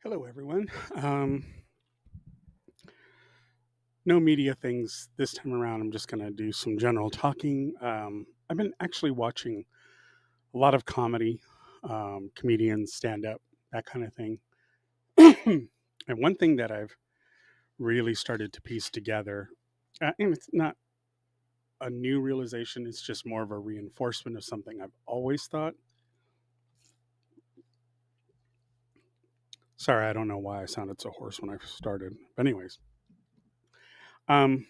Hello, everyone. No media things this time around. I'm just going to do some general talking. I've been actually watching a lot of comedy, comedians, stand up, that kind of thing. And one thing that I've really started to piece together, and it's not a new realization, it's just more of a reinforcement of something I've always thought. Sorry, I don't know why I sounded so hoarse when I started. But, anyways, um,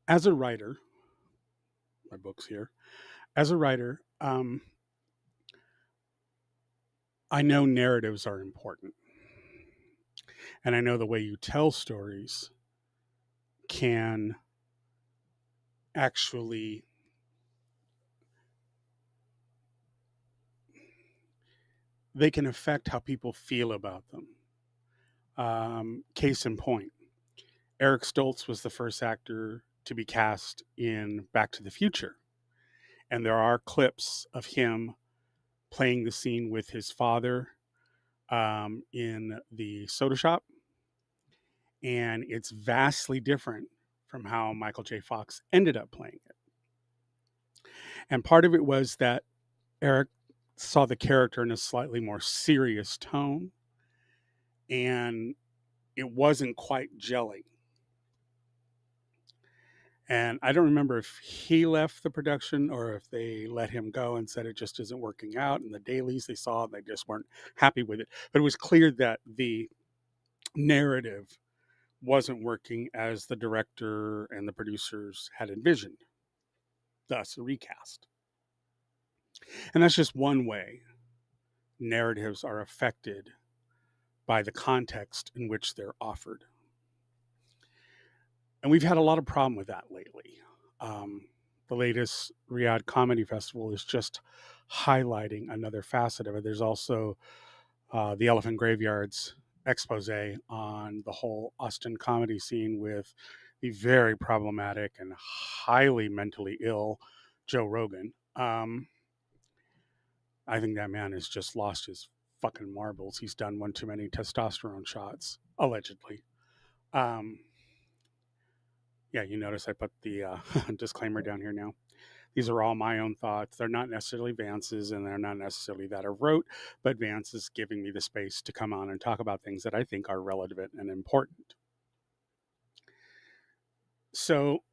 as a writer, my book's here. As a writer, I know narratives are important. And I know the way you tell stories can actually they can affect how people feel about them. Case in point, Eric Stoltz was the first actor to be cast in Back to the Future. And there are clips of him playing the scene with his father in the soda shop. And it's vastly different from how Michael J. Fox ended up playing it. And part of it was that Eric saw the character in a slightly more serious tone, and it wasn't quite gelling. And I don't remember if he left the production or if they let him go and said it just isn't working out. And the dailies they saw, they just weren't happy with it. But it was clear that the narrative wasn't working as the director and the producers had envisioned, thus, a recast. And that's just one way narratives are affected by the context in which they're offered. And we've had a lot of problem with that lately. The latest Riyadh Comedy Festival is just highlighting another facet of it. There's also the Elephant Graveyard's expose on the whole Austin comedy scene with the very problematic and highly mentally ill Joe Rogan. I think that man has just lost his fucking marbles. He's done one too many testosterone shots, allegedly. Um, yeah, you notice I put the disclaimer down here now. These are all my own thoughts. They're not necessarily Vance's, and they're not necessarily that I wrote, but Vance is giving me the space to come on and talk about things that I think are relevant and important. So,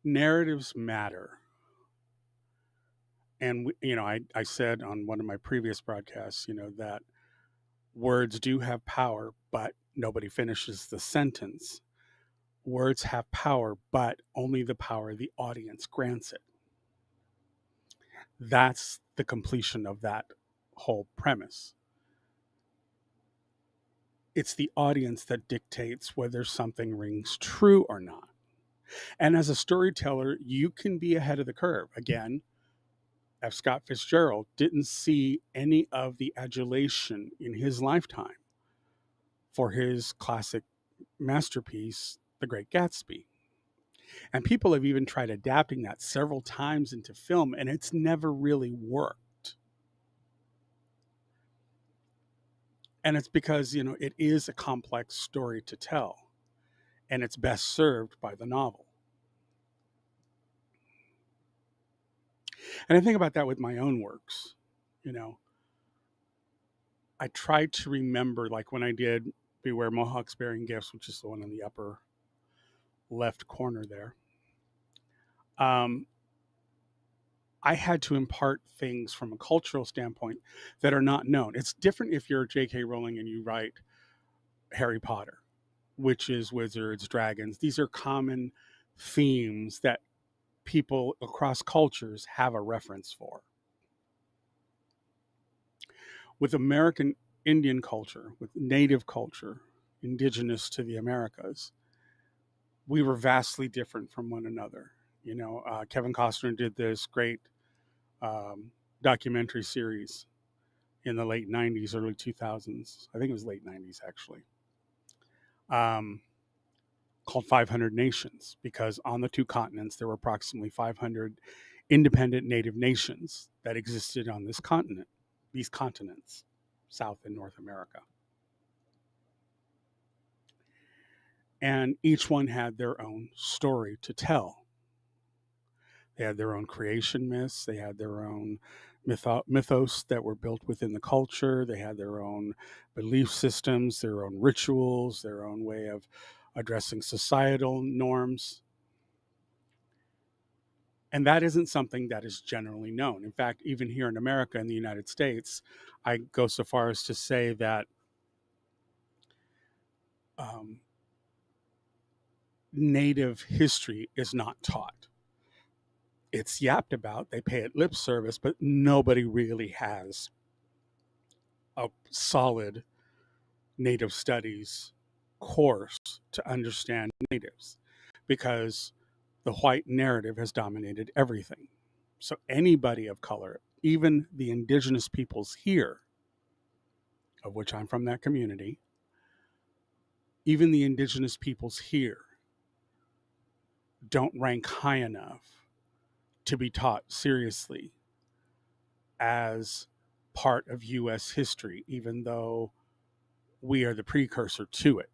narratives matter. And, I said on one of my previous broadcasts, that words do have power, but nobody finishes the sentence. Words have power, but only the power the audience grants it. That's the completion of that whole premise. It's the audience that dictates whether something rings true or not. And as a storyteller, you can be ahead of the curve. Again, F. Scott Fitzgerald didn't see any of the adulation in his lifetime for his classic masterpiece, The Great Gatsby. And people have even tried adapting that several times into film, and it's never really worked. And it's because, it is a complex story to tell, and it's best served by the novel. And I think about that with my own works. You know, I try to remember, like when I did Beware Mohawks Bearing Gifts, which is the one in the upper left corner there. I had to impart things from a cultural standpoint that are not known. It's different if you're J.K. Rowling and you write Harry Potter, witches, wizards, dragons. These are common themes that people across cultures have a reference for. With American Indian culture, with native culture, indigenous to the Americas, we were vastly different from one another. Kevin Costner did this great documentary series in the late 90s, early 2000s. I think it was late 90s, actually, um, called 500 Nations, because on the two continents, there were approximately 500 independent native nations that existed on these continents. South and North America. And each one had their own story to tell. They had their own creation myths. They had their own mythos that were built within the culture. They had their own belief systems, their own rituals, their own way of addressing societal norms. And that isn't something that is generally known. In fact, even here in America, in the United States, I go so far as to say that Native history is not taught. It's yapped about, they pay it lip service, but nobody really has a solid Native studies course to understand natives, because the white narrative has dominated everything. So anybody of color, even the indigenous peoples here, of which I'm from that community, even the indigenous peoples here don't rank high enough to be taught seriously as part of US history, even though we are the precursor to it.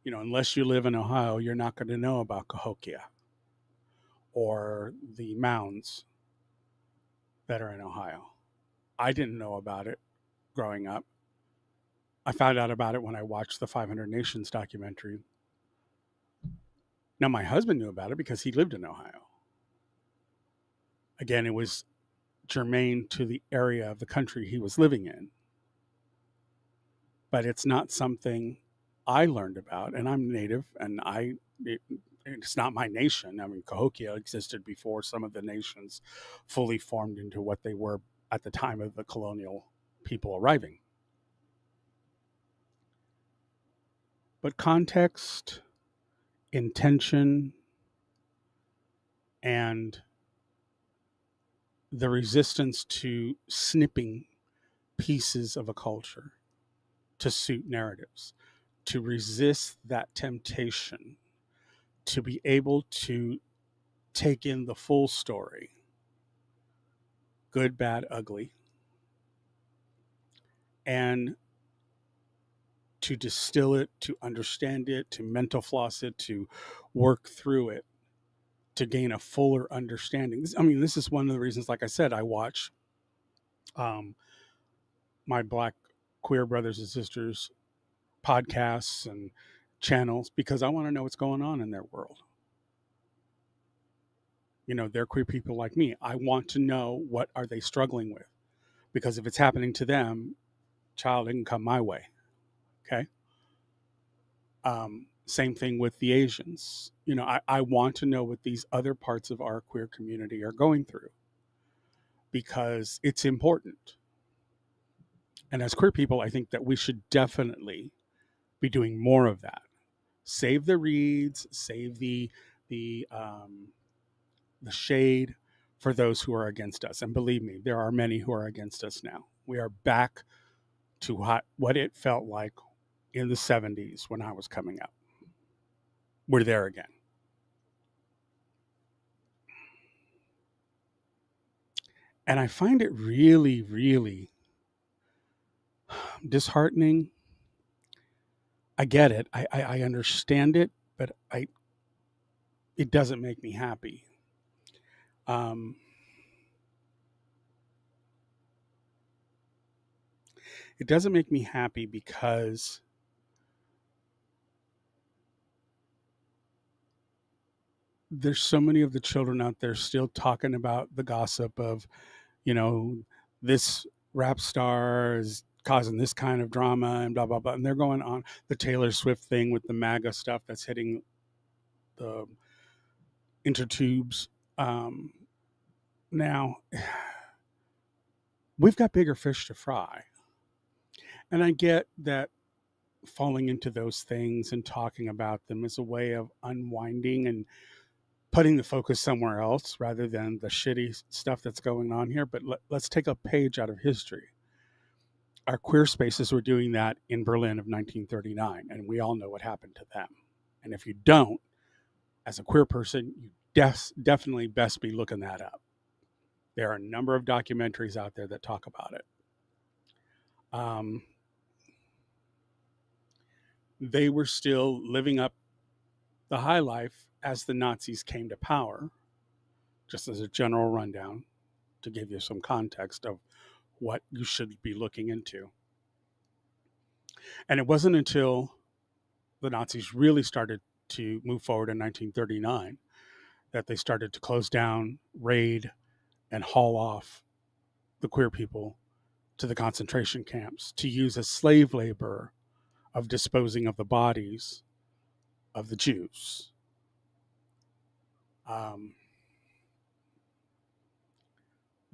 You know, unless you live in Ohio, you're not going to know about Cahokia or the mounds that are in Ohio. I didn't know about it growing up. I found out about it when I watched the 500 Nations documentary. Now, my husband knew about it because he lived in Ohio. Again, it was germane to the area of the country he was living in. But it's not something I learned about, and I'm Native, and it's not my nation. I mean, Cahokia existed before some of the nations fully formed into what they were at the time of the colonial people arriving. But context, intention, and the resistance to snipping pieces of a culture to suit narratives, to resist that temptation, to be able to take in the full story, good, bad, ugly, and to distill it, to understand it, to mental floss it, to work through it, to gain a fuller understanding. I mean, this is one of the reasons, like I said, I watch my Black queer brothers and sisters podcasts and channels, because I want to know what's going on in their world. You know, they're queer people like me. I want to know, what are they struggling with? Because if it's happening to them, child, it can come my way. Okay. Same thing with the Asians. You know, I want to know what these other parts of our queer community are going through, because it's important. And as queer people, I think that we should definitely be doing more of that. Save the reads, save the shade for those who are against us. And believe me, there are many who are against us now. We are back to what it felt like in the 70s when I was coming up. We're there again. And I find it really, really disheartening. I get it. I understand it, but it doesn't make me happy. It doesn't make me happy because there's so many of the children out there still talking about the gossip of, you know, this rap star is causing this kind of drama and blah, blah, blah. And they're going on the Taylor Swift thing with the MAGA stuff that's hitting the intertubes. Now, we've got bigger fish to fry. And I get that falling into those things and talking about them is a way of unwinding and putting the focus somewhere else rather than the shitty stuff that's going on here. But let's take a page out of history. Our queer spaces were doing that in Berlin of 1939, and we all know what happened to them. And if you don't, as a queer person, you definitely best be looking that up. There are a number of documentaries out there that talk about it. They were still living up the high life as the Nazis came to power, just as a general rundown to give you some context of what you should be looking into. And it wasn't until the Nazis really started to move forward in 1939 that they started to close down, raid, and haul off the queer people to the concentration camps to use as slave labor of disposing of the bodies of the Jews.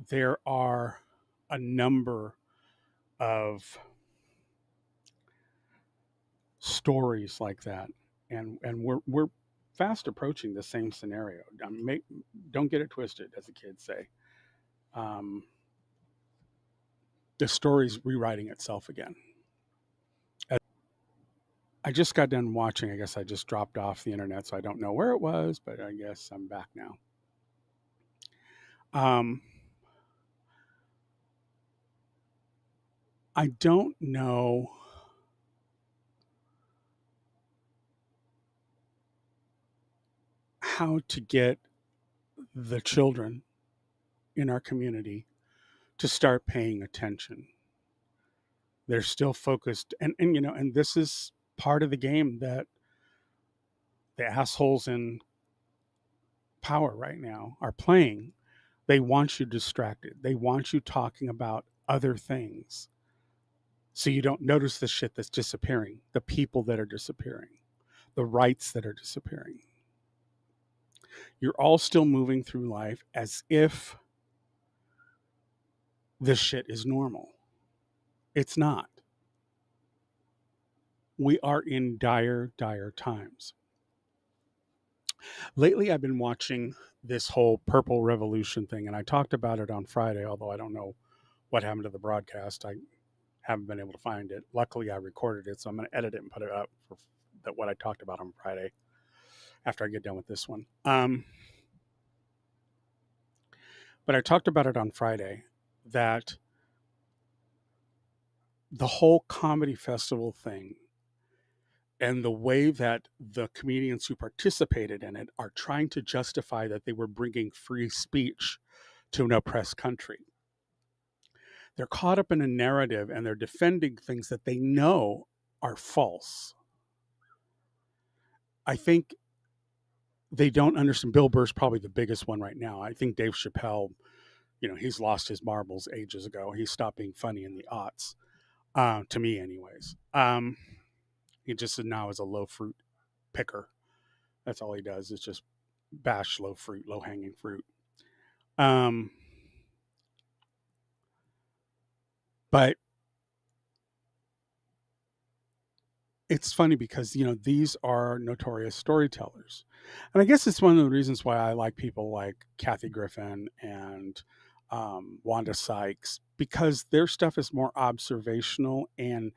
There are a number of stories like that, and we're fast approaching the same scenario. Don't get it twisted, as the kids say. The story's rewriting itself again. I just got done watching. I guess I just dropped off the internet, so I don't know where it was, but I guess I'm back now. I don't know how to get the children in our community to start paying attention. They're still focused, and and this is part of the game that the assholes in power right now are playing. They want you distracted. They want you talking about other things, so you don't notice the shit that's disappearing, the people that are disappearing, the rights that are disappearing. You're all still moving through life as if this shit is normal. It's not. We are in dire, dire times. Lately, I've been watching this whole Purple Revolution thing, and I talked about it on Friday, although I don't know what happened to the broadcast. I haven't been able to find it. Luckily, I recorded it, so I'm going to edit it and put it up for what I talked about on Friday after I get done with this one. But I talked about it on Friday that the whole comedy festival thing and the way that the comedians who participated in it are trying to justify that they were bringing free speech to an oppressed country. They're caught up in a narrative and they're defending things that they know are false. I think they don't understand. Bill Burr's probably the biggest one right now. I think Dave Chappelle, he's lost his marbles ages ago. He stopped being funny in the aughts, to me anyways. He just now is a low fruit picker. That's all he does is just bash low hanging fruit. But it's funny because these are notorious storytellers, and I guess it's one of the reasons why I like people like Kathy Griffin and Wanda Sykes, because their stuff is more observational and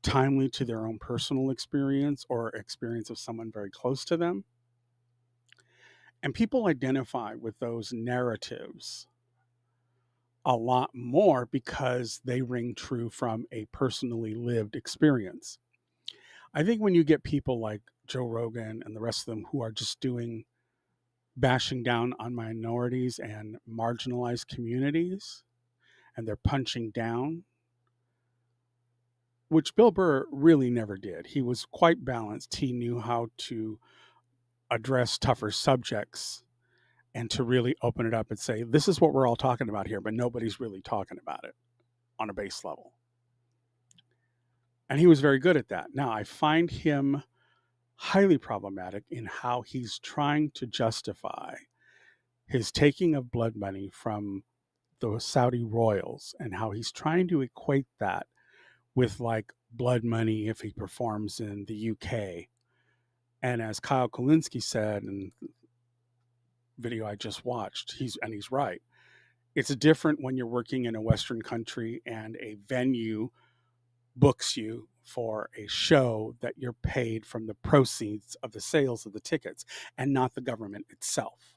timely to their own personal experience or experience of someone very close to them. And people identify with those narratives a lot more because they ring true from a personally lived experience. I think when you get people like Joe Rogan and the rest of them who are just bashing down on minorities and marginalized communities, and they're punching down, which Bill Burr really never did. He was quite balanced. He knew how to address tougher subjects and to really open it up and say, this is what we're all talking about here, but nobody's really talking about it on a base level. And he was very good at that. Now, I find him highly problematic in how he's trying to justify his taking of blood money from the Saudi royals and how he's trying to equate that with like blood money if he performs in the UK. And as Kyle Kulinski said in the video I just watched, he's right. It's different when you're working in a Western country and a venue books you for a show that you're paid from the proceeds of the sales of the tickets and not the government itself.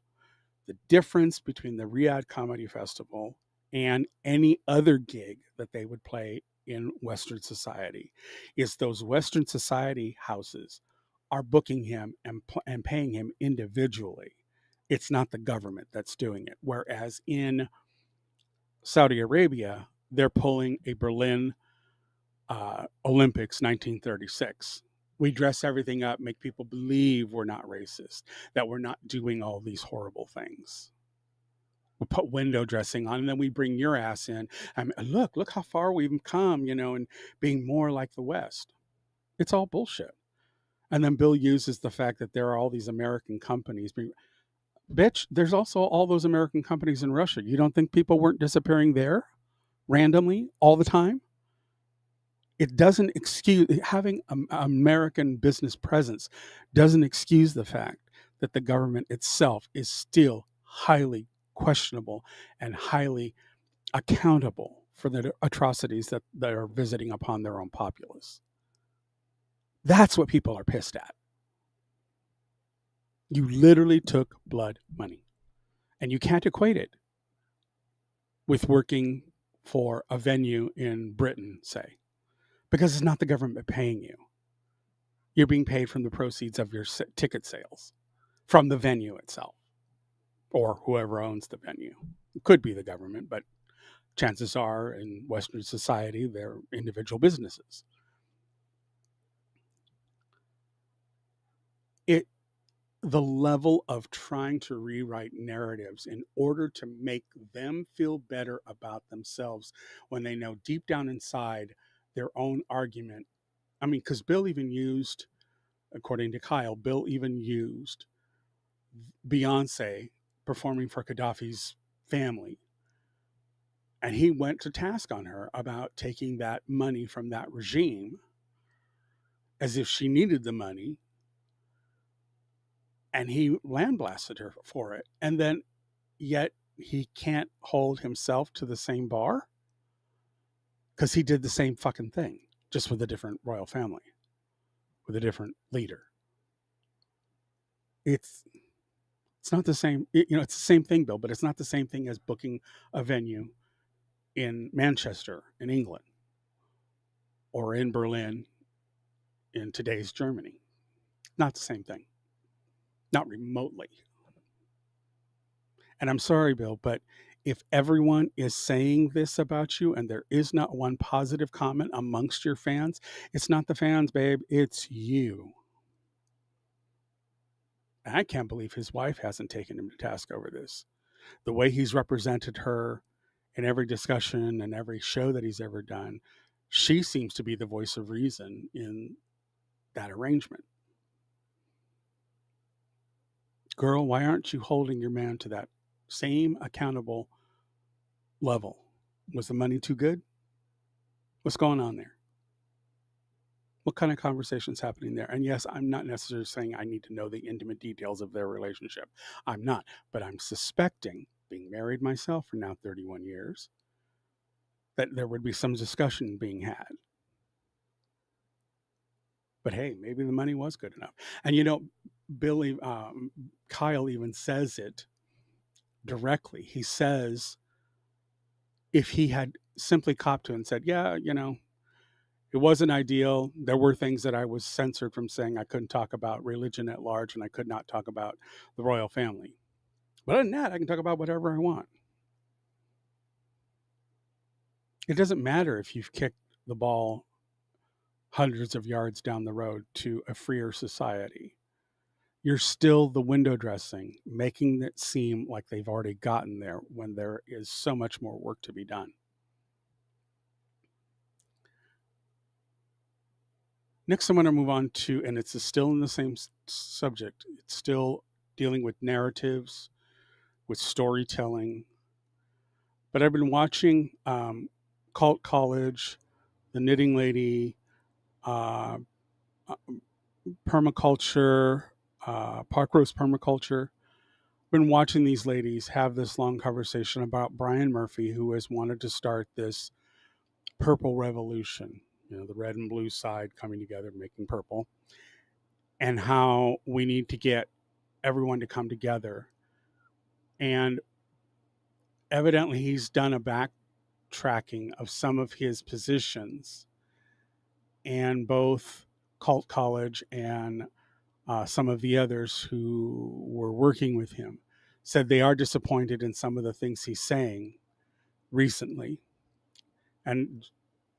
The difference between the Riyadh Comedy Festival and any other gig that they would play in Western society is those Western society houses are booking him and paying him individually. It's not the government that's doing it. Whereas in Saudi Arabia, they're pulling a Berlin Olympics 1936. We dress everything up, make people believe we're not racist, that we're not doing all these horrible things. We put window dressing on, and then we bring your ass in. Look how far we've come, and being more like the West. It's all bullshit. And then Bill uses the fact that there are all these American companies. Bitch, there's also all those American companies in Russia. You don't think people weren't disappearing there randomly all the time? It doesn't excuse having an American business presence doesn't excuse the fact that the government itself is still highly questionable and highly accountable for the atrocities that are visiting upon their own populace. That's what people are pissed at. You literally took blood money, and you can't equate it with working for a venue in Britain, say, because it's not the government paying you. You're being paid from the proceeds of your ticket sales from the venue itself or whoever owns the venue. It could be the government, but chances are in Western society, they're individual businesses. The level of trying to rewrite narratives in order to make them feel better about themselves when they know deep down inside their own argument. I mean, because Bill even used, according to Kyle, Bill even used Beyonce performing for Gaddafi's family. And he went to task on her about taking that money from that regime as if she needed the money. And he landblasted her for it. And then, yet, he can't hold himself to the same bar because he did the same fucking thing, just with a different royal family, with a different leader. It's not the same. It's the same thing, Bill, but it's not the same thing as booking a venue in Manchester, in England, or in Berlin, in today's Germany. Not the same thing. Not remotely. And I'm sorry, Bill, but if everyone is saying this about you and there is not one positive comment amongst your fans, it's not the fans, babe, it's you. And I can't believe his wife hasn't taken him to task over this. The way he's represented her in every discussion and every show that he's ever done, she seems to be the voice of reason in that arrangement. Girl, why aren't you holding your man to that same accountable level? Was the money too good? What's going on there? What kind of conversations happening there? And yes, I'm not necessarily saying I need to know the intimate details of their relationship. I'm not, but I'm suspecting, being married myself for now 31 years, that there would be some discussion being had. But hey, maybe the money was good enough. And Kyle even says it directly. He says, if he had simply copped to it and said, yeah, it wasn't ideal. There were things that I was censored from saying. I couldn't talk about religion at large, and I could not talk about the royal family. But other than that, I can talk about whatever I want. It doesn't matter if you've kicked the ball hundreds of yards down the road to a freer society. You're still the window dressing, making it seem like they've already gotten there when there is so much more work to be done. Next, I'm going to move on to, and it's still in the same subject. It's still dealing with narratives, with storytelling. But I've been watching Cult College, The Knitting Lady, uh, Permaculture, Park Rose Permaculture. Been watching these ladies have this long conversation about Brian Murphy, who has wanted to start this purple revolution, the red and blue side coming together, making purple, and how we need to get everyone to come together And evidently he's done a backtracking of some of his positions, and both Cult College and some of the others who were working with him said they are disappointed in some of the things he's saying recently. And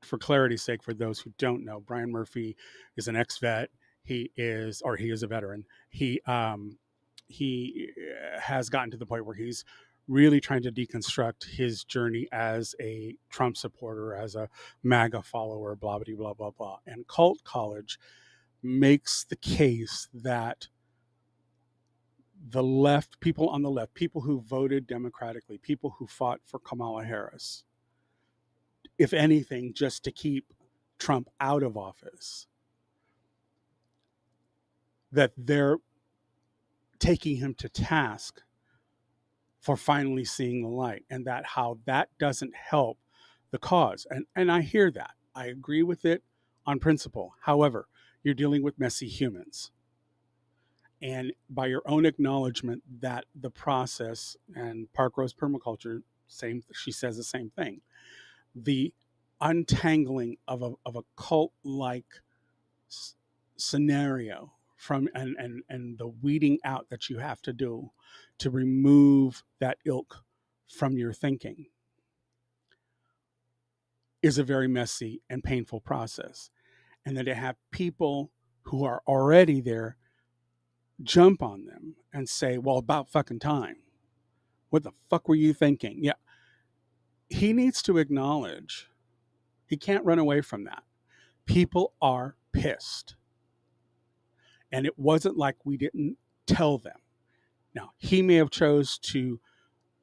for clarity's sake, for those who don't know, Brian Murphy is an ex-vet. He is a veteran. He has gotten to the point where he's really trying to deconstruct his journey as a Trump supporter, as a MAGA follower, blah blah blah blah blah. And Cult College makes the case that the left, people on the left, people who voted democratically, people who fought for Kamala Harris, if anything, just to keep Trump out of office, that they're taking him to task for finally seeing the light, and that how that doesn't help the cause. And I hear that. I agree with it on principle. However, you're dealing with messy humans. And by your own acknowledgement that the process, and Park Rose Permaculture, same, she says the same thing, the untangling of a cult like scenario from and the weeding out that you have to do to remove that ilk from your thinking is a very messy and painful process. And then to have people who are already there jump on them and say, well, about fucking time. What the fuck were you thinking? Yeah. He needs to acknowledge, he can't run away from that. People are pissed. And it wasn't like we didn't tell them. Now, he may have chose to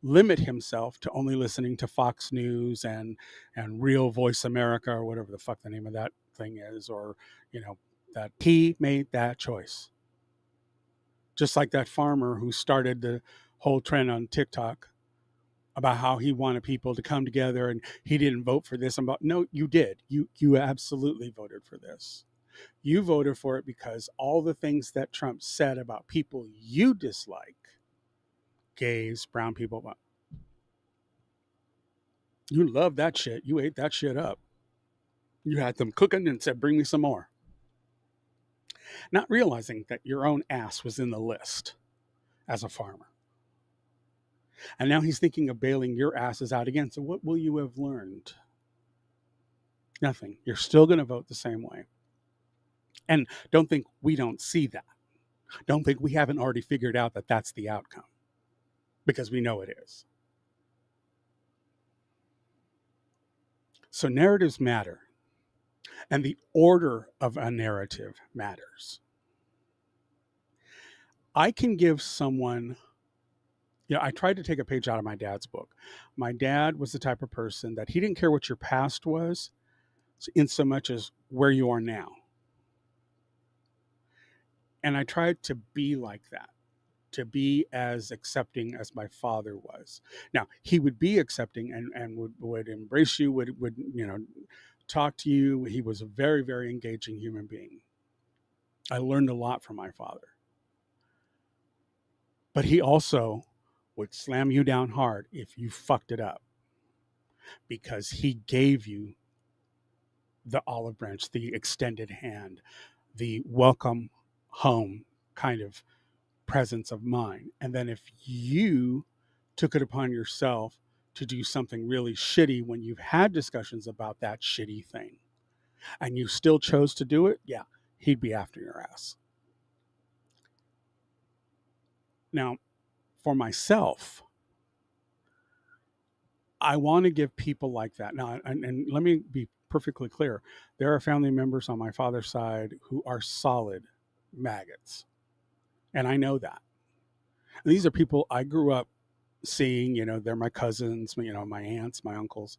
limit himself to only listening to Fox News and Real Voice America, or whatever the fuck the name of that thing is, or, that he made that choice. Just like that farmer who started the whole trend on TikTok about how he wanted people to come together and he didn't vote for this. No, you did. You absolutely voted for this. You voted for it because all the things that Trump said about people you dislike, gays, brown people, you love that shit. You ate that shit up. You had them cooking and said, bring me some more. Not realizing that your own ass was in the list as a farmer. And now he's thinking of bailing your asses out again. So what will you have learned? Nothing. You're still going to vote the same way. And don't think we don't see that. Don't think we haven't already figured out that that's the outcome, because we know it is. So narratives matter. And the order of a narrative matters. I can give someone, I tried to take a page out of my dad's book. My dad was the type of person that he didn't care what your past was, in so much as where you are now. And I tried to be like that, to be as accepting as my father was. Now, he would be accepting and would embrace you, would talk to you. He was a very, very engaging human being. I learned a lot from my father. But he also would slam you down hard if you fucked it up, because he gave you the olive branch, the extended hand, the welcome home kind of presence of mind. And then if you took it upon yourself to do something really shitty when you've had discussions about that shitty thing, and you still chose to do it, yeah, he'd be after your ass. Now, for myself, I want to give people like that. Now, and let me be perfectly clear. There are family members on my father's side who are solid maggots. And I know that. And these are people I grew up seeing, they're my cousins, my aunts, my uncles.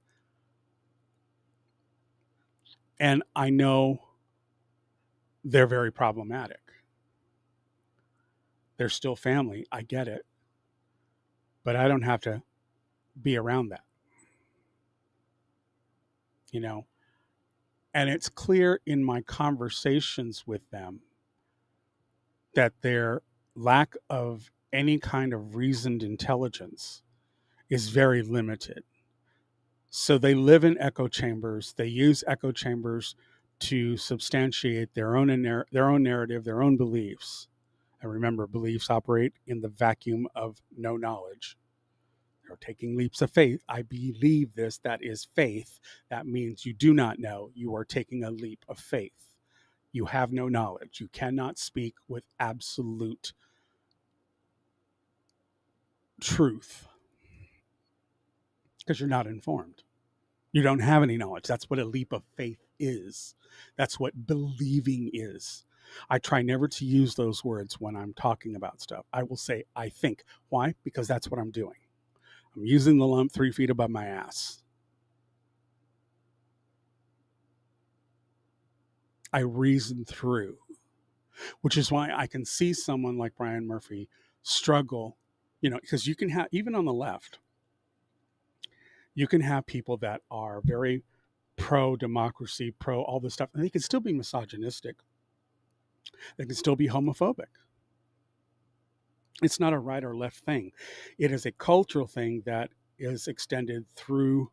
And I know they're very problematic. They're still family. I get it. But I don't have to be around that. And it's clear in my conversations with them that their lack of any kind of reasoned intelligence is very limited. So they live in echo chambers. They use echo chambers to substantiate their own narrative, their own beliefs. And remember, beliefs operate in the vacuum of no knowledge. They're taking leaps of faith. I believe this. That is faith. That means you do not know. You are taking a leap of faith. You have no knowledge. You cannot speak with absolute truth because you're not informed. You don't have any knowledge. That's what a leap of faith is. That's what believing is. I try never to use those words when I'm talking about stuff. I will say, I think. Why? Because that's what I'm doing. I'm using the lump 3 feet above my ass. I reason through, which is why I can see someone like Brian Murphy struggle, because you can have, even on the left, you can have people that are very pro democracy, pro all this stuff, and they can still be misogynistic. They can still be homophobic. It's not a right or left thing. It is a cultural thing that is extended through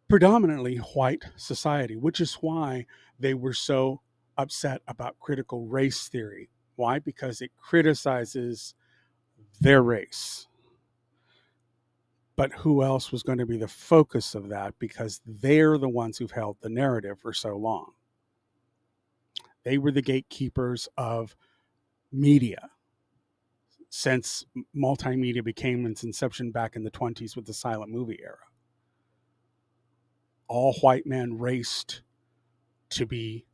predominantly white society, which is why they were so upset about critical race theory. Why? Because it criticizes their race. But who else was going to be the focus of that? Because they're the ones who've held the narrative for so long. They were the gatekeepers of media since multimedia became its inception back in the 20s with the silent movie era. All white men raced to be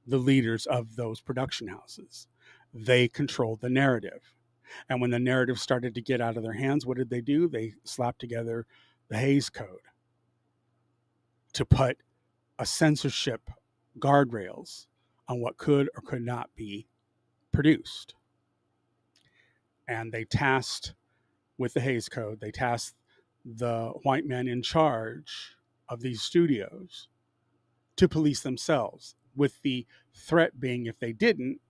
the leaders of those production houses. They controlled the narrative. And when the narrative started to get out of their hands, what did they do? They slapped together the Hays Code to put a censorship guardrails on what could or could not be produced. And they tasked, with the Hays Code, they tasked the white men in charge of these studios to police themselves, with the threat being if they didn't,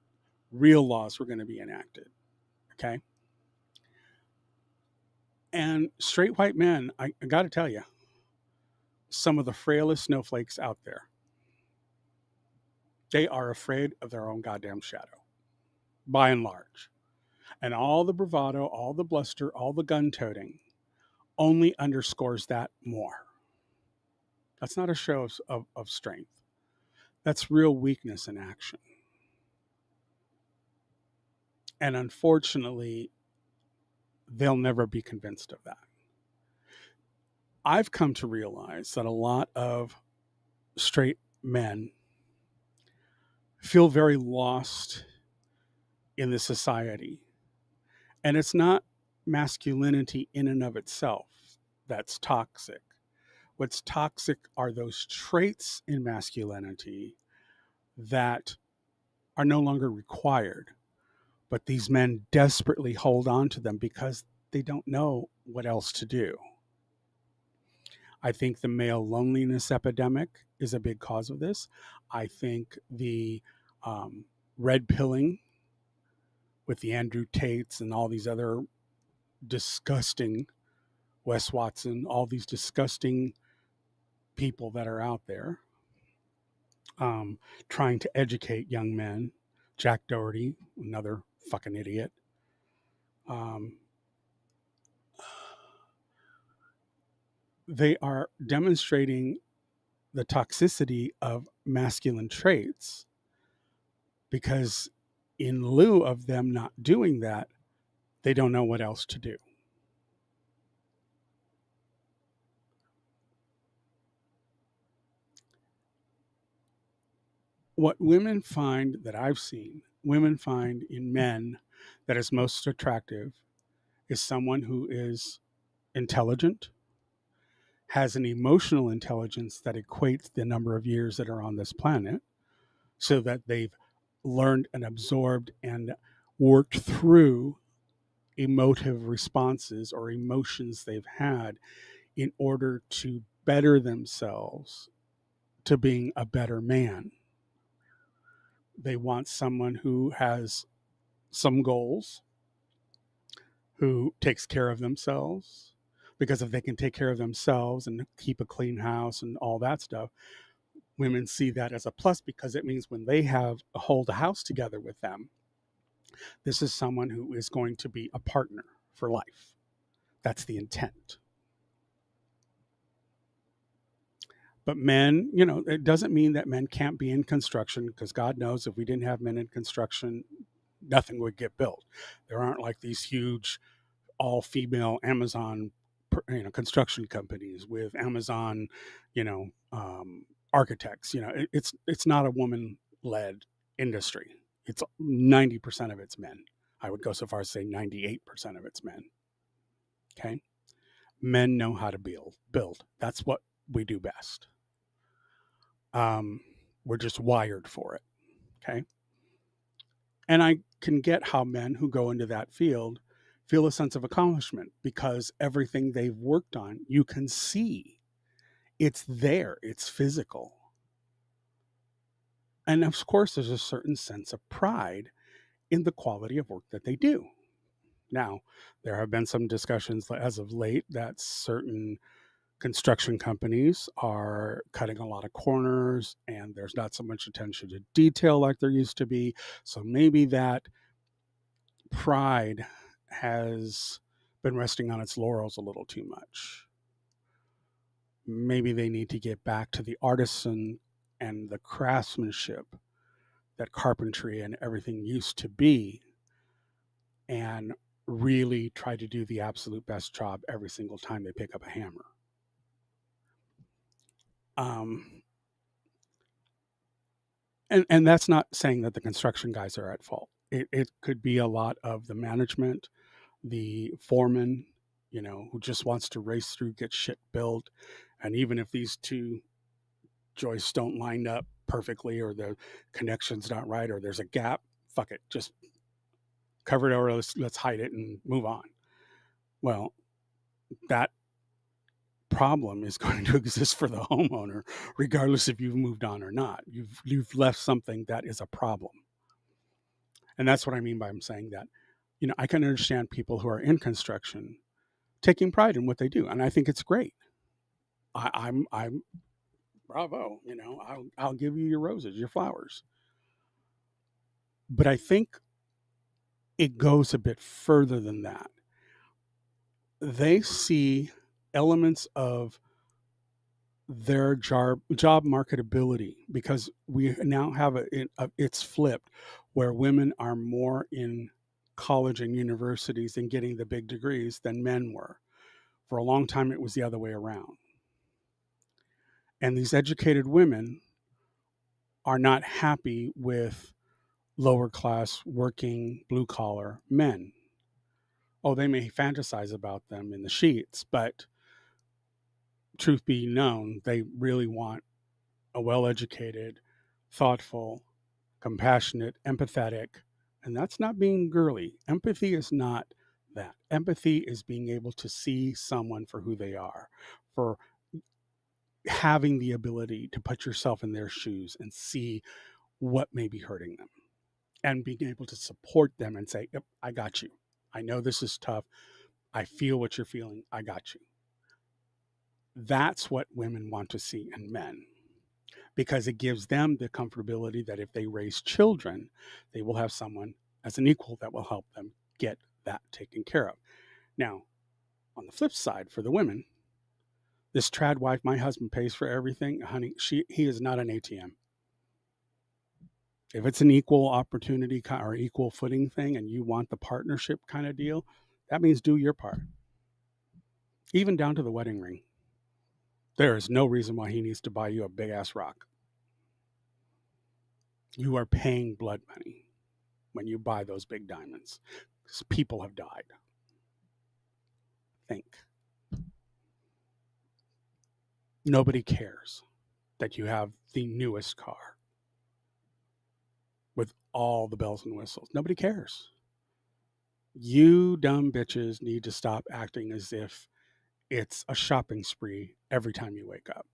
real laws were going to be enacted. Okay? And straight white men, I got to tell you, some of the frailest snowflakes out there. They are afraid of their own goddamn shadow, by and large. And all the bravado, all the bluster, all the gun toting only underscores that more. That's not a show of strength. That's real weakness in action. And unfortunately, they'll never be convinced of that. I've come to realize that a lot of straight men feel very lost in the society. And it's not masculinity in and of itself that's toxic. What's toxic are those traits in masculinity that are no longer required. But these men desperately hold on to them because they don't know what else to do. I think the male loneliness epidemic is a big cause of this. I think the red pilling with the Andrew Tates and all these other disgusting, Wes Watson, all these disgusting people that are out there trying to educate young men. Jack Doherty, another fucking idiot. They are demonstrating the toxicity of masculine traits because in lieu of them not doing that, they don't know what else to do. What women find that I've seen, women find in men that is most attractive is someone who is intelligent, has an emotional intelligence that equates the number of years that are on this planet, so that they've learned and absorbed and worked through emotive responses or emotions they've had in order to better themselves to being a better man. They want someone who has some goals, who takes care of themselves, because if they can take care of themselves and keep a clean house and all that stuff, women see that as a plus, because it means when they have hold a house together with them, this is someone who is going to be a partner for life. That's the intent. But men, it doesn't mean that men can't be in construction, because God knows if we didn't have men in construction, nothing would get built. There aren't like these huge all female Amazon construction companies with Amazon you know architects. It's not a woman led industry. It's 90% of it's men. I would go so far as to say 98% of it's men. Okay. Men know how to build. That's what we do best. We're just wired for it. Okay. And I can get how men who go into that field feel a sense of accomplishment, because everything they've worked on, you can see it's there, it's physical. And of course, there's a certain sense of pride in the quality of work that they do. Now, there have been some discussions as of late that certain construction companies are cutting a lot of corners and there's not so much attention to detail like there used to be. So maybe that pride has been resting on its laurels a little too much. Maybe they need to get back to the artisan and the craftsmanship that carpentry and everything used to be, and really try to do the absolute best job every single time they pick up a hammer. And that's not saying that the construction guys are at fault. It could be a lot of the management, the foreman, who just wants to race through, get shit built. And even if these two joists don't line up perfectly, or the connection's not right, or there's a gap, fuck it, just cover it over, let's hide it and move on. Well, that problem is going to exist for the homeowner, regardless if you've moved on or not. You've left something that is a problem. And that's what I mean by I'm saying that, I can understand people who are in construction taking pride in what they do. And I think it's great. I'm bravo, I'll give you your roses, your flowers. But I think it goes a bit further than that. They see elements of their job marketability, because we now have it's flipped, where women are more in college and universities and getting the big degrees than men were. For a long time, it was the other way around. And these educated women are not happy with lower class, working, blue collar men. Oh, they may fantasize about them in the sheets, but truth be known, they really want a well educated, thoughtful, compassionate, empathetic, and that's not being girly. Empathy is not that. Empathy is being able to see someone for who they are, for having the ability to put yourself in their shoes and see what may be hurting them, and being able to support them and say, yep, I got you. I know this is tough. I feel what you're feeling. I got you. That's what women want to see in men, because it gives them the comfortability that if they raise children, they will have someone as an equal that will help them get that taken care of. Now, on the flip side, for the women, this trad wife, my husband pays for everything, honey, he is not an ATM. If it's an equal opportunity or equal footing thing and you want the partnership kind of deal, that means do your part. Even down to the wedding ring. There is no reason why he needs to buy you a big ass rock. You are paying blood money when you buy those big diamonds, because people have died. Think. Nobody cares that you have the newest car with all the bells and whistles. Nobody cares. You dumb bitches need to stop acting as if it's a shopping spree every time you wake up.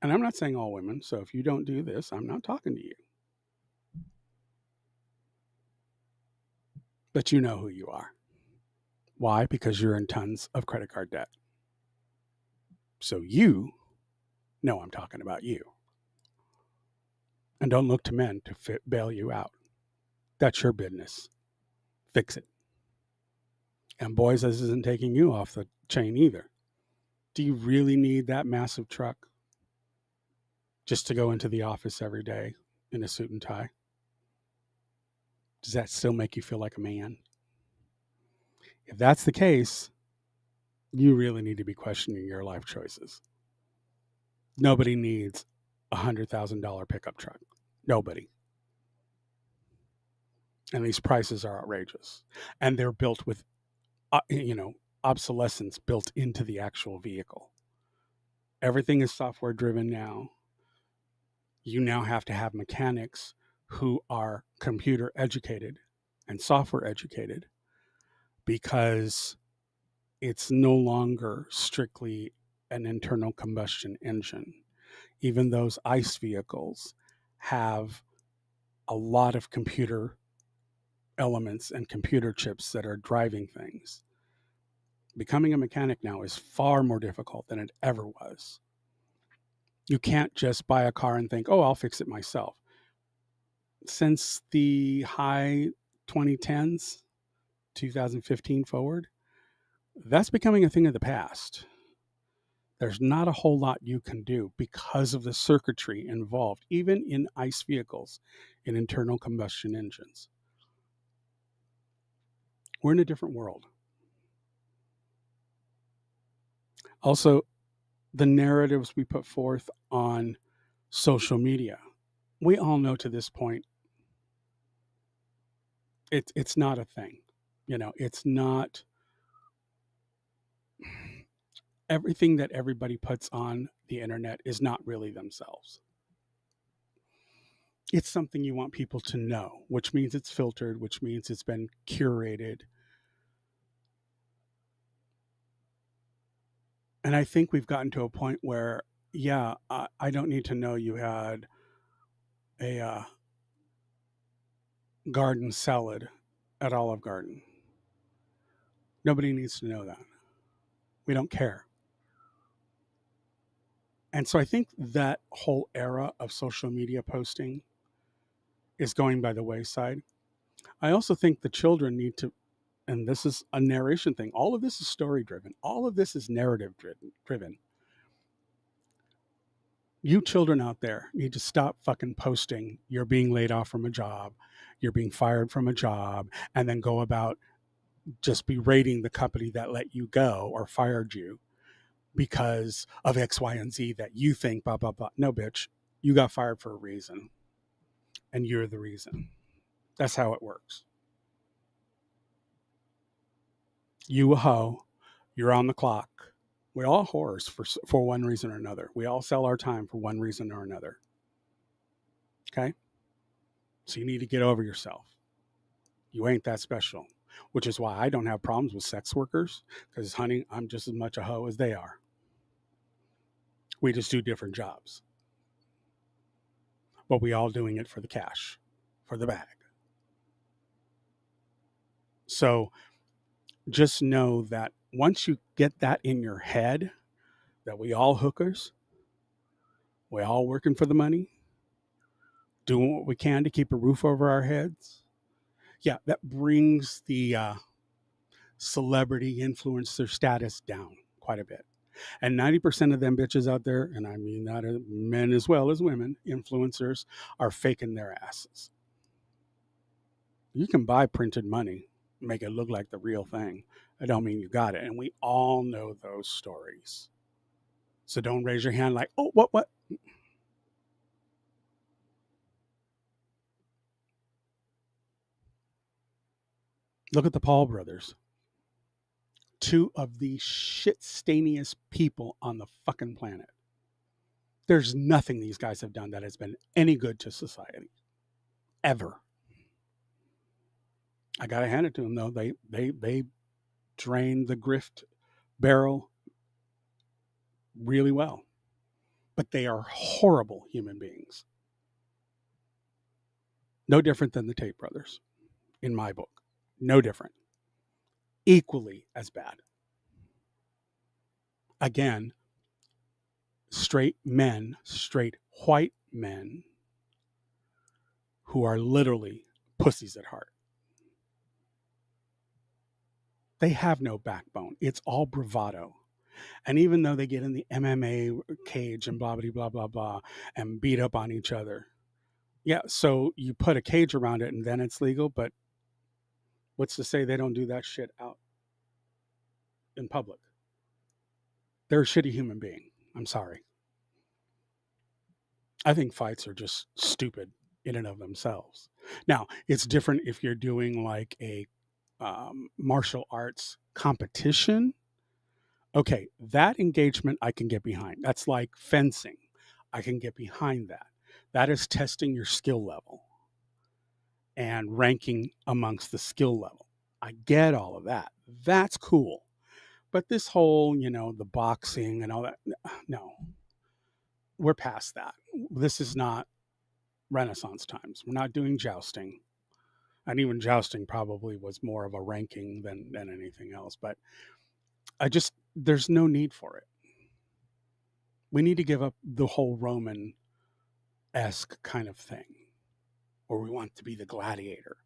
And I'm not saying all women, so if you don't do this, I'm not talking to you. But you know who you are. Why? Because you're in tons of credit card debt. So you know I'm talking about you. And don't look to men to bail you out. That's your business. Fix it. And boys, this isn't taking you off the chain either. Do you really need that massive truck just to go into the office every day in a suit and tie? Does that still make you feel like a man? If that's the case, you really need to be questioning your life choices. Nobody needs a $100,000 pickup truck. Nobody. And these prices are outrageous. And they're built with, obsolescence built into the actual vehicle. Everything is software driven now. You now have to have mechanics who are computer educated and software educated, because it's no longer strictly an internal combustion engine. Even those ICE vehicles have a lot of computer elements and computer chips that are driving things. Becoming a mechanic now is far more difficult than it ever was. You can't just buy a car and think, oh, I'll fix it myself. Since the high 2010s, 2015 forward, that's becoming a thing of the past. There's not a whole lot you can do because of the circuitry involved, even in ICE vehicles, in internal combustion engines. We're in a different world. Also, the narratives we put forth on social media, we all know to this point, it's not a thing. It's not everything that everybody puts on the internet is not really themselves. It's something you want people to know, which means it's filtered, which means it's been curated. And I think we've gotten to a point where, yeah, I don't need to know you had a garden salad at Olive Garden. Nobody needs to know that. We don't care. And so I think that whole era of social media posting is going by the wayside. I also think the children need to, and this is a narration thing, all of this is story driven, all of this is narrative driven. You children out there need to stop fucking posting you're being laid off from a job, you're being fired from a job, and then go about just berating the company that let you go or fired you because of X, Y, and Z that you think blah, blah, blah. No, bitch, you got fired for a reason, and you're the reason. That's how it works. You a hoe, you're on the clock. We're all whores for one reason or another. We all sell our time for one reason or another. Okay? So you need to get over yourself. You ain't that special, which is why I don't have problems with sex workers, because, honey, I'm just as much a hoe as they are. We just do different jobs. But we all doing it for the cash, for the bag. So just know that once you get that in your head, that we all hookers, we all working for the money, doing what we can to keep a roof over our heads. Yeah, that brings the celebrity influencer status down quite a bit. And 90% of them bitches out there, and I mean that men as well as women, influencers, are faking their asses. You can buy printed money, make it look like the real thing. I don't mean you got it. And we all know those stories. So don't raise your hand like, oh, what? Look at the Paul brothers. Two of the shit stainiest people on the fucking planet. There's nothing these guys have done that has been any good to society. Ever. I gotta hand it to them though. They drained the grift barrel really well. But they are horrible human beings. No different than the Tate brothers, in my book. No different. equally as bad. Again, straight men, straight white men who are literally pussies at heart. They have no backbone. It's all bravado. And even though they get in the MMA cage and blah, blah, blah, blah, blah, and beat up on each other. Yeah, so you put a cage around it and then it's legal, but what's to say they don't do that shit out in public? They're a shitty human being. I'm sorry. I think fights are just stupid in and of themselves. Now, it's different if you're doing like a martial arts competition. Okay, that engagement I can get behind. That's like fencing. I can get behind that. That is testing your skill level and ranking amongst the skill level. I get all of that. That's cool. But this whole, the boxing and all that, no, we're past that. This is not Renaissance times. We're not doing jousting. And even jousting probably was more of a ranking than anything else. But there's no need for it. We need to give up the whole Roman-esque kind of thing, or we want to be the gladiator.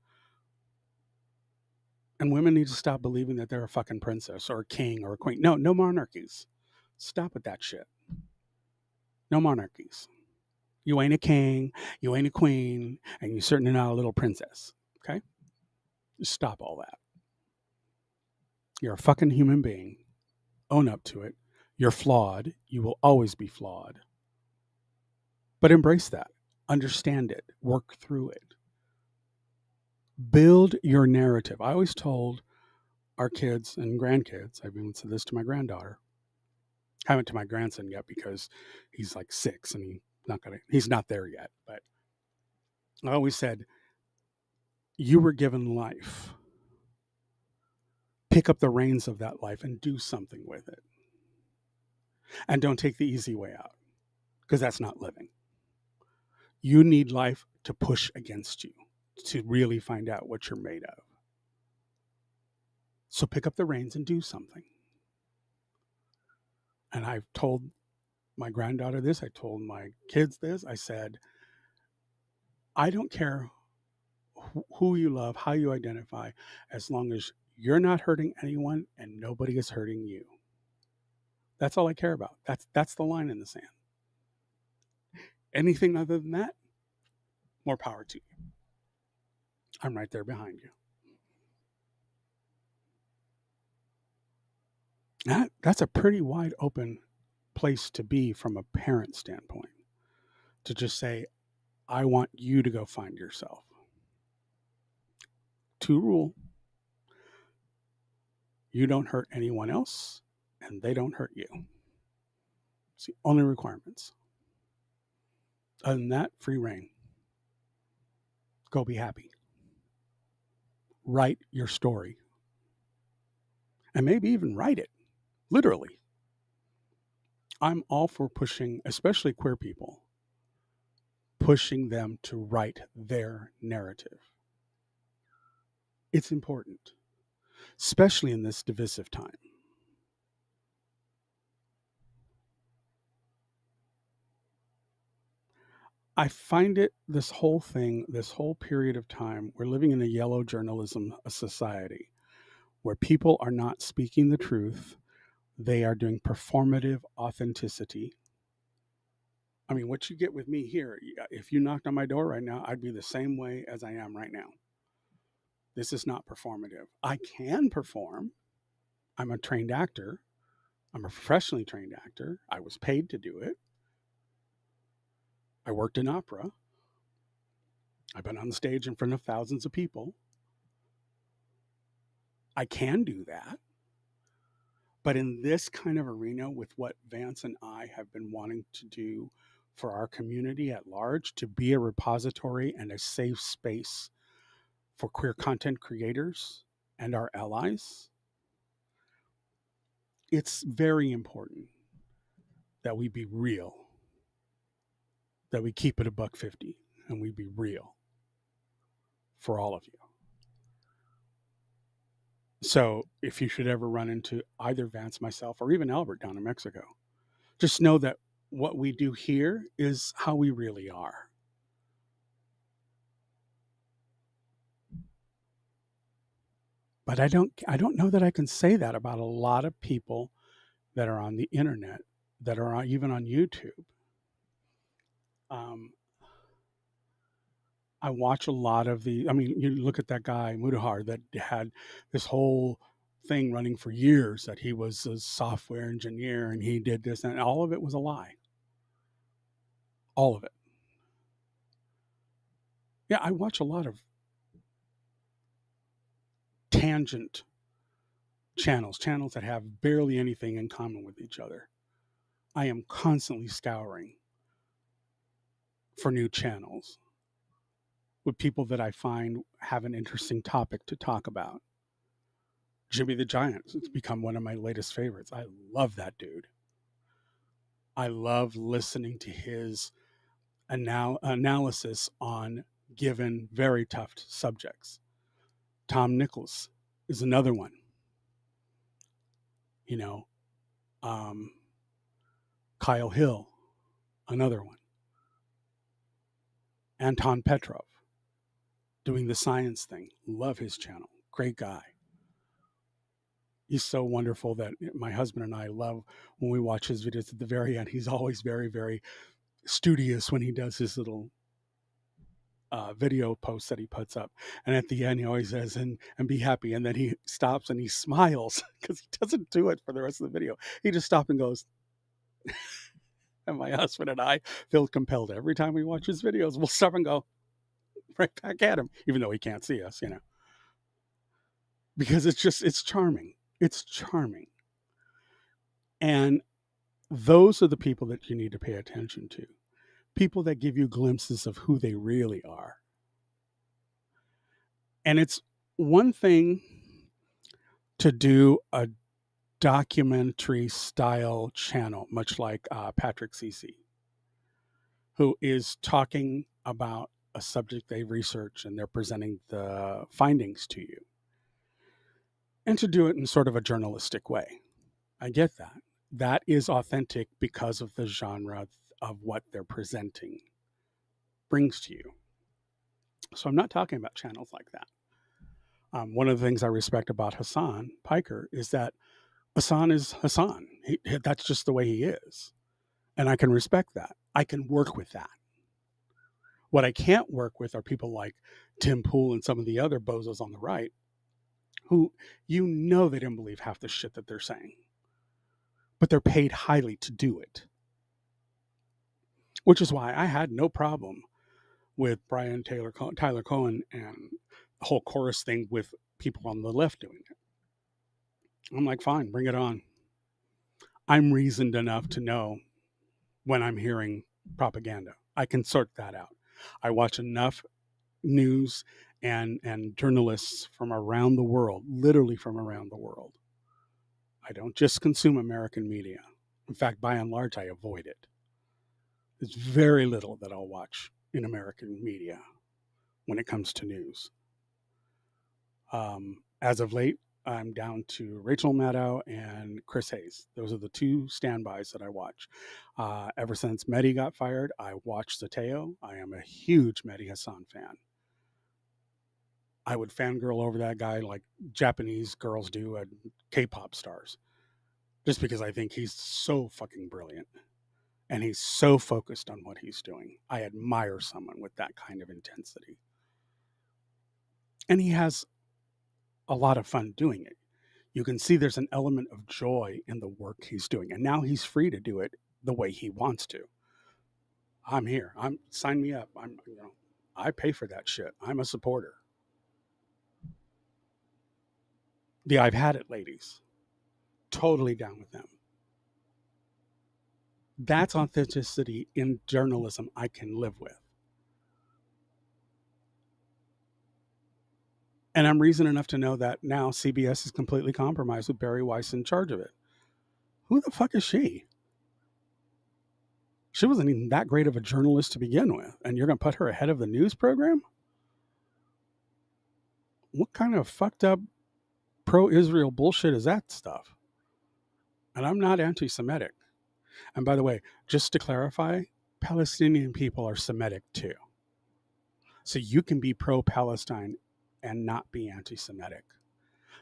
And women need to stop believing that they're a fucking princess or a king or a queen. No monarchies. Stop with that shit. No monarchies. You ain't a king, you ain't a queen, and you're certainly not a little princess. Okay? Just stop all that. You're a fucking human being. Own up to it. You're flawed. You will always be flawed. But embrace that. Understand it. Work through it. Build your narrative. I always told our kids and grandkids, I've even said this to my granddaughter. I haven't to my grandson yet because he's like 6 and he's not there yet. But I always said, you were given life. Pick up the reins of that life and do something with it. And don't take the easy way out, because that's not living. You need life to push against you to really find out what you're made of. So pick up the reins and do something. And I've told my granddaughter this. I told my kids this. I said, I don't care who you love, how you identify, as long as you're not hurting anyone and nobody is hurting you. That's all I care about. That's the line in the sand. Anything other than that, more power to you. I'm right there behind you. That's a pretty wide open place to be from a parent standpoint. To just say, I want you to go find yourself. 2 rule. You don't hurt anyone else, and they don't hurt you. It's the only requirements. Other than that, free reign. Go be happy. Write your story. And maybe even write it, literally. I'm all for pushing, especially queer people, pushing them to write their narrative. It's important, especially in this divisive time. I find it, this whole period of time, we're living in a yellow journalism society where people are not speaking the truth. They are doing performative authenticity. I mean, what you get with me here, if you knocked on my door right now, I'd be the same way as I am right now. This is not performative. I can perform. I'm a trained actor. I'm a professionally trained actor. I was paid to do it. I worked in opera. I've been on stage in front of thousands of people. I can do that. But in this kind of arena, with what Vance and I have been wanting to do for our community at large, to be a repository and a safe space for queer content creators and our allies, it's very important that we be real, that we keep it a $1.50, and we be real for all of you. So if you should ever run into either Vance, myself, or even Albert down in Mexico, just know that what we do here is how we really are. But I don't know that I can say that about a lot of people that are on the internet, that are even on YouTube. Um, I watch a lot of the. I mean, you look at that guy Mudahar that had this whole thing running for years that he was a software engineer and he did this, and all of it was a lie. All of it. Yeah, I watch a lot of tangent channels that have barely anything in common with each other. I am constantly scouring for new channels with people that I find have an interesting topic to talk about. Jimmy the Giant has become one of my latest favorites. I love that dude. I love listening to his analysis on given very tough subjects. Tom Nichols is another one. You know, um, Kyle Hill, another one. Anton Petrov, doing the science thing. Love his channel. Great guy. He's so wonderful that my husband and I love when we watch his videos at the very end. He's always very, very studious when he does his little video posts that he puts up. And at the end, he always says, and be happy. And then he stops and he smiles because he doesn't do it for the rest of the video. He just stops and goes, and my husband and I feel compelled every time we watch his videos, we'll stop and go right back at him, even though he can't see us, because it's charming. It's charming. And those are the people that you need to pay attention to. People that give you glimpses of who they really are. And it's one thing to do a documentary style channel, much like Patrick Cece, who is talking about a subject they research and they're presenting the findings to you. And to do it in sort of a journalistic way. I get that. That is authentic because of the genre of what they're presenting brings to you. So I'm not talking about channels like that. One of the things I respect about Hassan Piker is that Hassan is Hassan. That's just the way he is. And I can respect that. I can work with that. What I can't work with are people like Tim Pool and some of the other bozos on the right who they didn't believe half the shit that they're saying. But they're paid highly to do it. Which is why I had no problem with Tyler Cohen and the whole chorus thing with people on the left doing it. I'm like, fine, bring it on. I'm reasoned enough to know when I'm hearing propaganda. I can sort that out. I watch enough news and journalists from around the world, literally from around the world. I don't just consume American media. In fact, by and large, I avoid it. There's very little that I'll watch in American media when it comes to news. As of late, I'm down to Rachel Maddow and Chris Hayes. Those are the two standbys that I watch. Ever since Mehdi got fired, I watched Zateo. I am a huge Mehdi Hassan fan. I would fangirl over that guy like Japanese girls do at K-pop stars, just because I think he's so fucking brilliant and he's so focused on what he's doing. I admire someone with that kind of intensity. And he has a lot of fun doing it. You can see there's an element of joy in the work he's doing. And now he's free to do it the way he wants to. I'm here. Sign me up. I pay for that shit. I'm a supporter. The I've had it ladies. Totally down with them. That's authenticity in journalism I can live with. And I'm reason enough to know that now CBS is completely compromised with Barry Weiss in charge of it. Who the fuck is she? She wasn't even that great of a journalist to begin with, and you're going to put her ahead of the news program? What kind of fucked up pro-Israel bullshit is that stuff. And I'm not anti-Semitic. And by the way, just to clarify, Palestinian people are Semitic too. So you can be pro-Palestine and not be anti-Semitic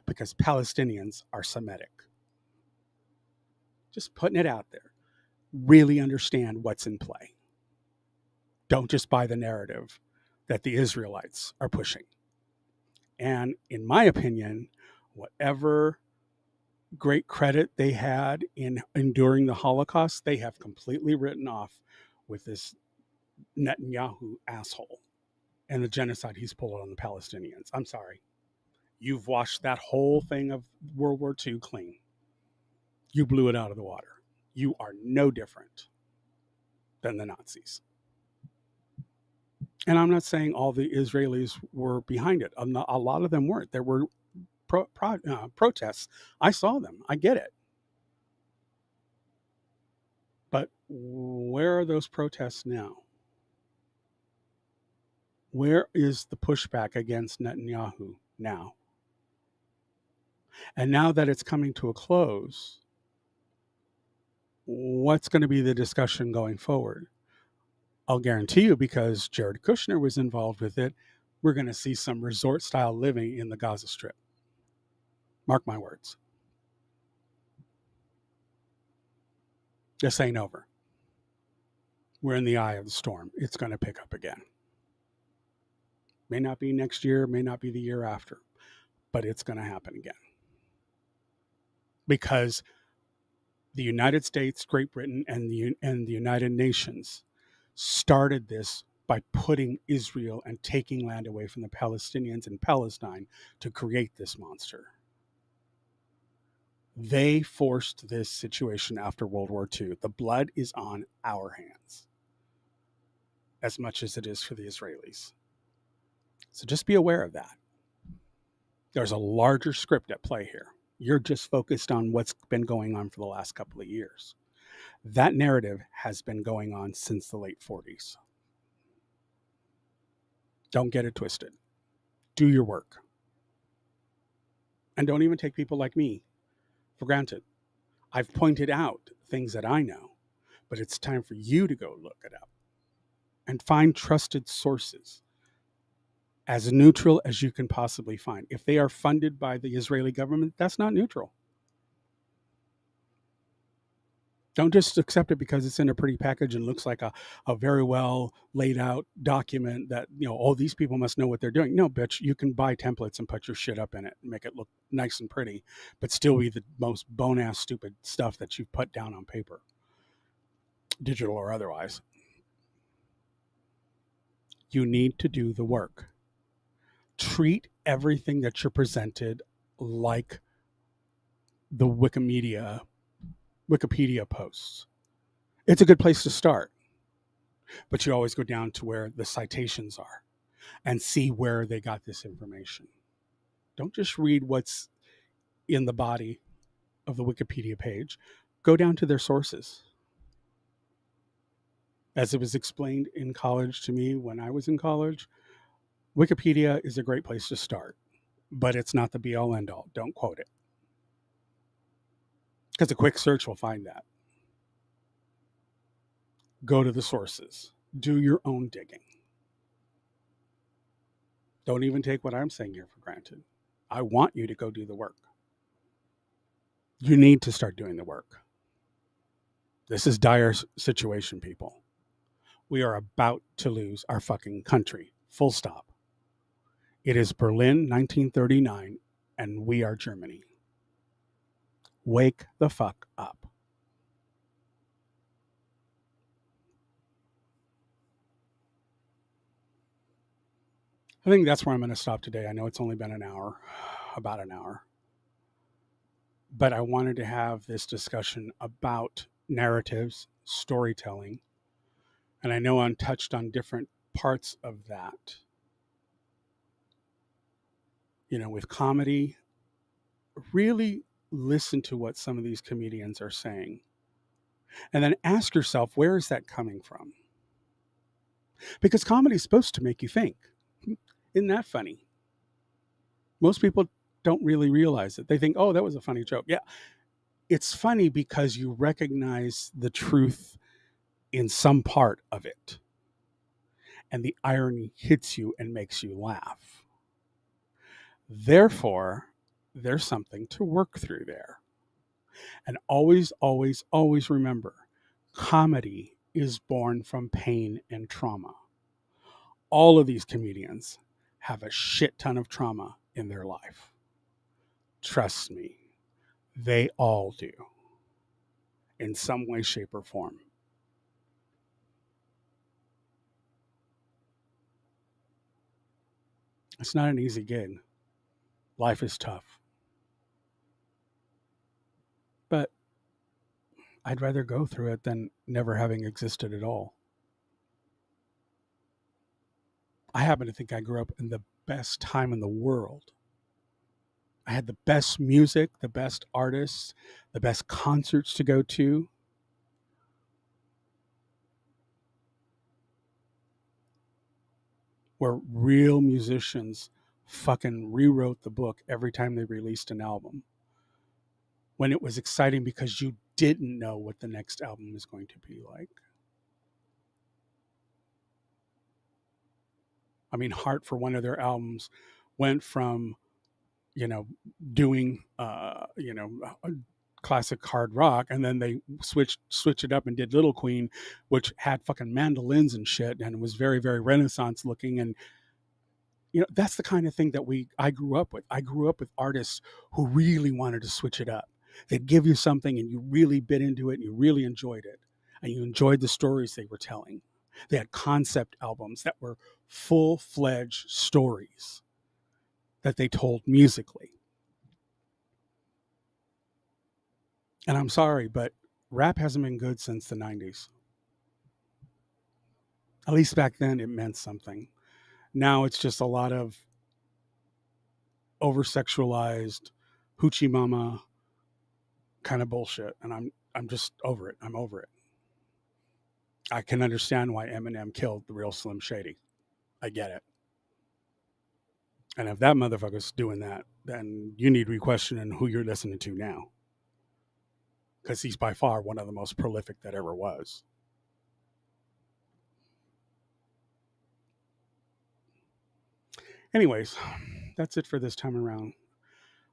because Palestinians are Semitic. Just putting it out there. Really understand what's in play. Don't just buy the narrative that the Israelites are pushing. And in my opinion, whatever great credit they had in enduring the Holocaust, they have completely written off with this Netanyahu asshole and the genocide he's pulled on the Palestinians. I'm sorry. You've washed that whole thing of World War II clean. You blew it out of the water. You are no different than the Nazis. And I'm not saying all the Israelis were behind it. A lot of them weren't. There were protests. I saw them. I get it. But where are those protests now? Where is the pushback against Netanyahu now? And now that it's coming to a close, what's going to be the discussion going forward? I'll guarantee you, because Jared Kushner was involved with it, we're going to see some resort-style living in the Gaza Strip. Mark my words. This ain't over. We're in the eye of the storm. It's going to pick up again. May not be next year, may not be the year after, but it's going to happen again. Because the United States, Great Britain, and the United Nations started this by putting Israel and taking land away from the Palestinians in Palestine to create this monster. They forced this situation after World War II. The blood is on our hands as much as it is for the Israelis. So just be aware of that. There's a larger script at play here. You're just focused on what's been going on for the last couple of years. That narrative has been going on since the late 40s. Don't get it twisted. Do your work. And don't even take people like me for granted. I've pointed out things that I know, but it's time for you to go look it up and find trusted sources as neutral as you can possibly find. If they are funded by the Israeli government, that's not neutral. Don't just accept it because it's in a pretty package and looks like a very well laid out document that, oh, these people must know what they're doing. No, bitch, you can buy templates and put your shit up in it and make it look nice and pretty, but still be the most bone-ass stupid stuff that you've put down on paper, digital or otherwise. You need to do the work. Treat everything that you're presented like the Wikipedia posts. It's a good place to start, but you always go down to where the citations are and see where they got this information. Don't just read what's in the body of the Wikipedia page. Go down to their sources. As it was explained in college to me when I was in college, Wikipedia is a great place to start, but it's not the be-all, end-all. Don't quote it, because a quick search will find that. Go to the sources. Do your own digging. Don't even take what I'm saying here for granted. I want you to go do the work. You need to start doing the work. This is dire situation, people. We are about to lose our fucking country. Full stop. It is Berlin, 1939, and we are Germany. Wake the fuck up. I think that's where I'm going to stop today. I know it's only been an hour, about an hour. But I wanted to have this discussion about narratives, storytelling. And I know I'm touched on different parts of that. With comedy, really listen to what some of these comedians are saying. And then ask yourself, where is that coming from? Because comedy is supposed to make you think. Isn't that funny? Most people don't really realize it. They think, oh, that was a funny joke. Yeah, it's funny because you recognize the truth in some part of it, and the irony hits you and makes you laugh. Therefore, there's something to work through there. And always, always, always remember, comedy is born from pain and trauma. All of these comedians have a shit ton of trauma in their life. Trust me, they all do, in some way, shape, or form. It's not an easy gig. Life is tough. But I'd rather go through it than never having existed at all. I happen to think I grew up in the best time in the world. I had the best music, the best artists, the best concerts to go to. Where real musicians fucking rewrote the book every time they released an album. When it was exciting because you didn't know what the next album was going to be like. I mean, Heart, for one of their albums, went from, doing, classic hard rock, and then they switched it up and did Little Queen, which had fucking mandolins and shit, and it was very, very Renaissance looking. And that's the kind of thing that I grew up with. I grew up with artists who really wanted to switch it up. They'd give you something and you really bit into it and you really enjoyed it, and you enjoyed the stories they were telling. They had concept albums that were full-fledged stories that they told musically. And I'm sorry, but rap hasn't been good since the 90s. At least back then it meant something. Now it's just a lot of over sexualized hoochie mama kind of bullshit, and I'm just over it. I'm over it. I can understand why Eminem killed the real Slim Shady. I get it. And if that motherfucker's doing that, then you need to be questioning who you're listening to now, because he's by far one of the most prolific that ever was. Anyways, that's it for this time around.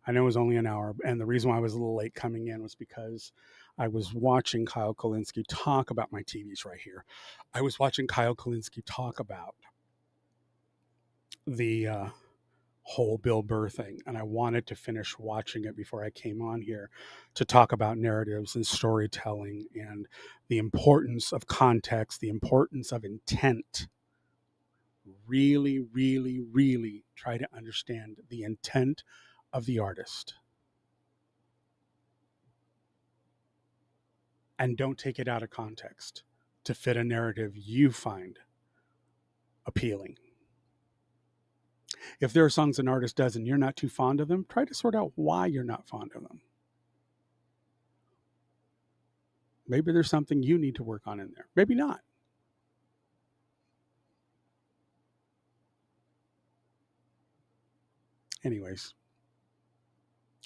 I know it was only an hour, and the reason why I was a little late coming in was because I was watching Kyle Kulinski talk about my TVs right here. I was watching Kyle Kulinski talk about the whole Bill Burr thing, and I wanted to finish watching it before I came on here to talk about narratives and storytelling and the importance of context, the importance of intent. Really, really, really try to understand the intent of the artist. And don't take it out of context to fit a narrative you find appealing. If there are songs an artist does and you're not too fond of them, try to sort out why you're not fond of them. Maybe there's something you need to work on in there. Maybe not. Anyways,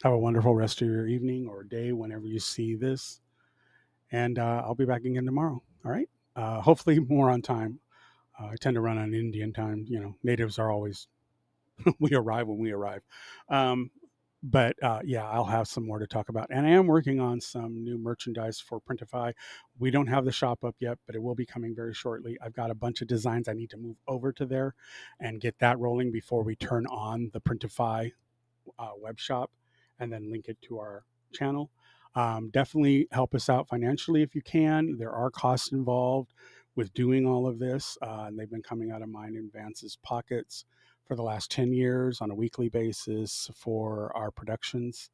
have a wonderful rest of your evening or day whenever you see this. And I'll be back again tomorrow. All right. Hopefully more on time. I tend to run on Indian time. Natives are always, we arrive when we arrive. But yeah, I'll have some more to talk about. And I am working on some new merchandise for Printify. We don't have the shop up yet, but it will be coming very shortly. I've got a bunch of designs I need to move over to there and get that rolling before we turn on the Printify web shop and then link it to our channel. Definitely help us out financially if you can. There are costs involved with doing all of this, and they've been coming out of mine and Vance's pockets for the last 10 years on a weekly basis for our productions.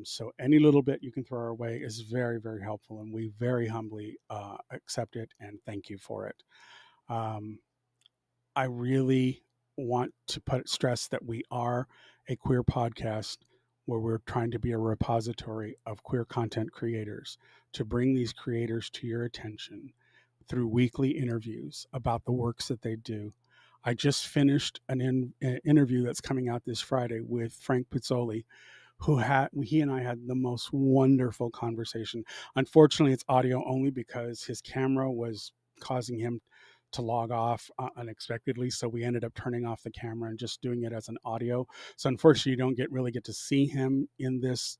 So any little bit you can throw our way is very, very helpful, and we very humbly accept it and thank you for it. I really want to stress that we are a queer podcast where we're trying to be a repository of queer content creators to bring these creators to your attention through weekly interviews about the works that they do. I just finished an interview that's coming out this Friday with Frank Pizzoli, he and I had the most wonderful conversation. Unfortunately, it's audio only because his camera was causing him to log off unexpectedly, so we ended up turning off the camera and just doing it as an audio. So unfortunately, you don't really get to see him in this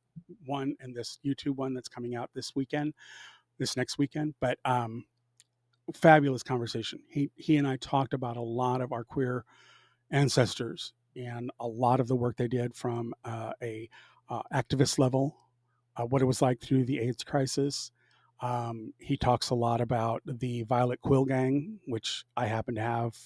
YouTube one that's coming out this next weekend. But fabulous conversation. He and I talked about a lot of our queer ancestors and a lot of the work they did from a activist level, what it was like through the AIDS crisis. He talks a lot about the Violet Quill Gang, which I happen to have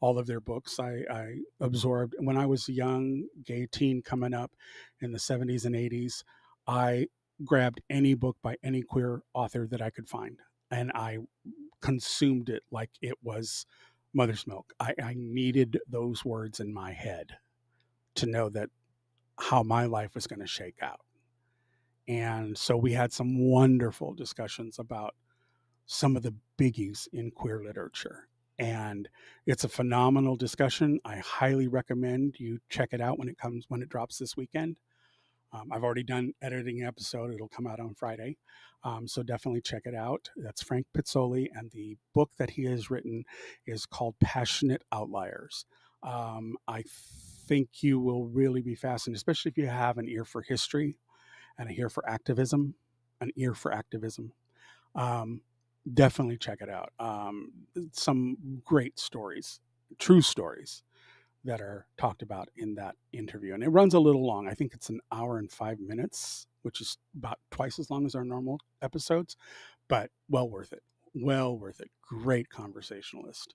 all of their books. I absorbed when I was a young gay teen coming up in the 70s and 80s. I grabbed any book by any queer author that I could find, and I consumed it like it was mother's milk. I needed those words in my head to know that how my life was going to shake out. And so we had some wonderful discussions about some of the biggies in queer literature. And it's a phenomenal discussion. I highly recommend you check it out when it drops this weekend. I've already done editing an episode. It'll come out on Friday. So definitely check it out. That's Frank Pizzoli, and the book that he has written is called Passionate Outliers. I think you will really be fascinated, especially if you have an ear for history and an ear for activism. Um, Definitely check it out. Some great stories, true stories that are talked about in that interview. And it runs a little long. I think it's an hour and 5 minutes, which is about twice as long as our normal episodes, but well worth it. Well worth it. Great conversationalist.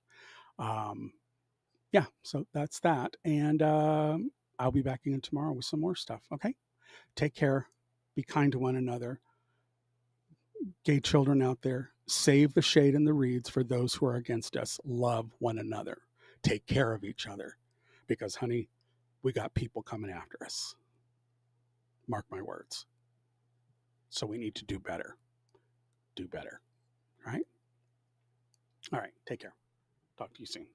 Yeah, so that's that. And I'll be back again tomorrow with some more stuff. Okay. Take care. Be kind to one another. Gay children out there, save the shade and the reeds for those who are against us. Love one another. Take care of each other. Because, honey, we got people coming after us. Mark my words. So we need to do better. Do better. All right? All right. Take care. Talk to you soon.